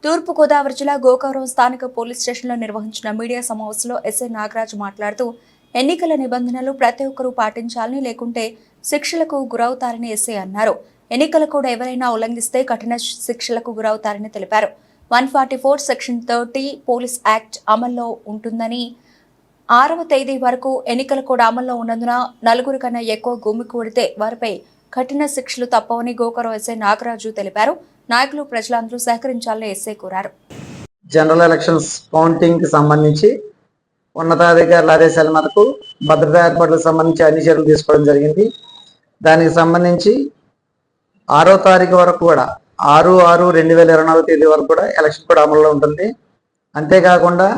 తూర్పు గోదావరి జిల్లా గోకవరం స్థానిక పోలీస్ స్టేషన్లో నిర్వహించిన మీడియా సమావేశంలో ఎస్ఐ నాగరాజు మాట్లాడుతూ ఎన్నికల నిబంధనలు ప్రతి ఒక్కరూ పాటించాలని, లేకుంటే శిక్షలకు గురవుతారని ఎస్ఐ అన్నారు. ఎన్నికల కూడా ఎవరైనా ఉల్లంఘిస్తే కఠిన శిక్షలకు గురవుతారని తెలిపారు. 144 సెక్షన్ 30 పోలీస్ యాక్ట్ అమల్లో ఉంటుందని, 6వ తేదీ వరకు ఎన్నికల కూడా అమల్లో ఉన్నందున నలుగురు కన్నా ఎక్కువ గుమికూడితే వారిపై కఠిన శిక్షలు తప్పవని గోకవరం ఎస్ఐ నాగరాజు తెలిపారు. నాయకులు ప్రజలందరూ సహకరించాలని ఎస్ఐ కోరారు. జనరల్ ఎలక్షన్స్ కౌంటింగ్ కి సంబంధించి ఉన్నతాధికారుల ఆదేశాల మేరకు భద్రతా ఏర్పాట్లకు సంబంధించి అన్ని చర్యలు తీసుకోవడం జరిగింది. దానికి సంబంధించి 6వ తారీఖు వరకు కూడా 6/6/2024 తేదీ వరకు కూడా ఎలక్షన్ కూడా అమల్లో ఉంటుంది. అంతేకాకుండా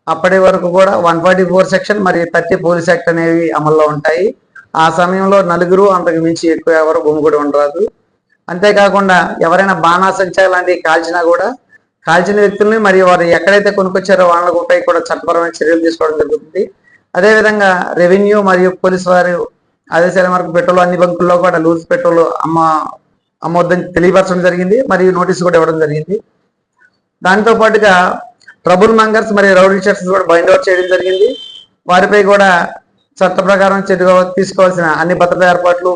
అప్పటి వరకు కూడా 144 సెక్షన్ మరియు 30 పోలీస్ యాక్ట్ అనేవి అమల్లో ఉంటాయి. ఆ సమయంలో నలుగురు అంతకు మించి ఎక్కువ ఎవరు గుమిగూడి ఉండరాదు. అంతేకాకుండా ఎవరైనా బాణాసంచా లాంటివి కాల్చినా కూడా కాల్చిన వ్యక్తుల్ని మరియు వారు ఎక్కడైతే కొనుక్కొచ్చారో వాళ్ళపై కూడా చట్టపరమైన చర్యలు తీసుకోవడం జరుగుతుంది. అదేవిధంగా రెవెన్యూ మరియు పోలీసు వారు ఆదేశాల మేరకు పెట్రోల్ అన్ని బంకుల్లో కూడా లూజ్ పెట్రోల్ అమ్మొద్దని తెలియపరచడం జరిగింది మరియు నోటీసు కూడా ఇవ్వడం జరిగింది. దాంతో పాటుగా ట్రబుల్ మంగర్స్ మరియు రౌడీ షీటర్స్ కూడా బైండ్ అవుట్ చేయడం జరిగింది. వారిపై కూడా చట్ట ప్రకారం తీసుకోవాల్సిన అన్ని భద్రతా ఏర్పాట్లు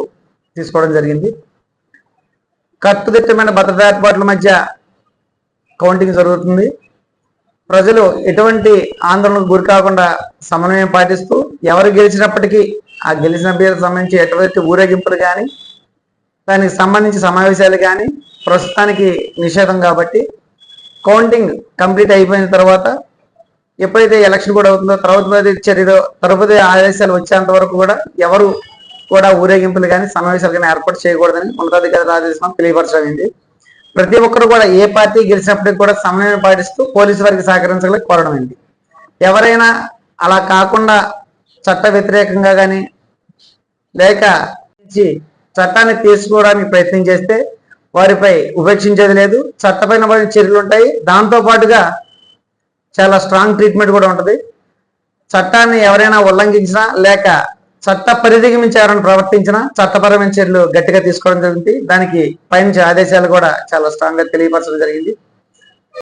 తీసుకోవడం జరిగింది. కట్టుదిట్టమైన భద్రతా ఏర్పాట్ల మధ్య కౌంటింగ్ జరుగుతుంది. ప్రజలు ఎటువంటి ఆందోళనకు గురి కాకుండా సమన్వయం పాటిస్తూ ఎవరు గెలిచినప్పటికీ ఆ గెలిచిన అభ్యర్థికి సంబంధించి ఎటువంటి ఊరేగింపులు కానీ దానికి సంబంధించి సమావేశాలు కానీ ప్రస్తుతానికి నిషేధం. కాబట్టి కౌంటింగ్ కంప్లీట్ అయిపోయిన తర్వాత ఎప్పుడైతే ఎలక్షన్ కూడా అవుతుందో తరుపతి ఆదేశాలు వచ్చేంత వరకు కూడా ఎవరు కూడా ఊరేగింపులు కానీ సమావేశాలు కానీ ఏర్పాటు చేయకూడదని ఉన్నతాధికారుల ఆదేశం తెలియపరచమైంది. ప్రతి ఒక్కరు కూడా ఏ పార్టీ గెలిచినప్పటికీ కూడా సమన్వయం పాటిస్తూ పోలీసు వారికి సహకరించాలని కోరడమైంది. ఎవరైనా అలా కాకుండా చట్ట వ్యతిరేకంగా కానీ లేక చట్టాన్ని తీసుకోవడానికి ప్రయత్నం చేస్తే వారిపై ఉపేక్షించేది లేదు. చట్టపైన చర్యలు ఉంటాయి. దాంతో పాటుగా చాలా స్ట్రాంగ్ ట్రీట్మెంట్ కూడా ఉంటుంది. చట్టాన్ని ఎవరైనా ఉల్లంఘించినా లేక చట్ట పరిధికి మించి ఎవరైనా ప్రవర్తించినా చట్టపరమైన చర్యలు గట్టిగా తీసుకోవడం జరిగింది. దానికి పైనుంచి ఆదేశాలు కూడా చాలా స్ట్రాంగ్ గా తెలియపరచడం జరిగింది.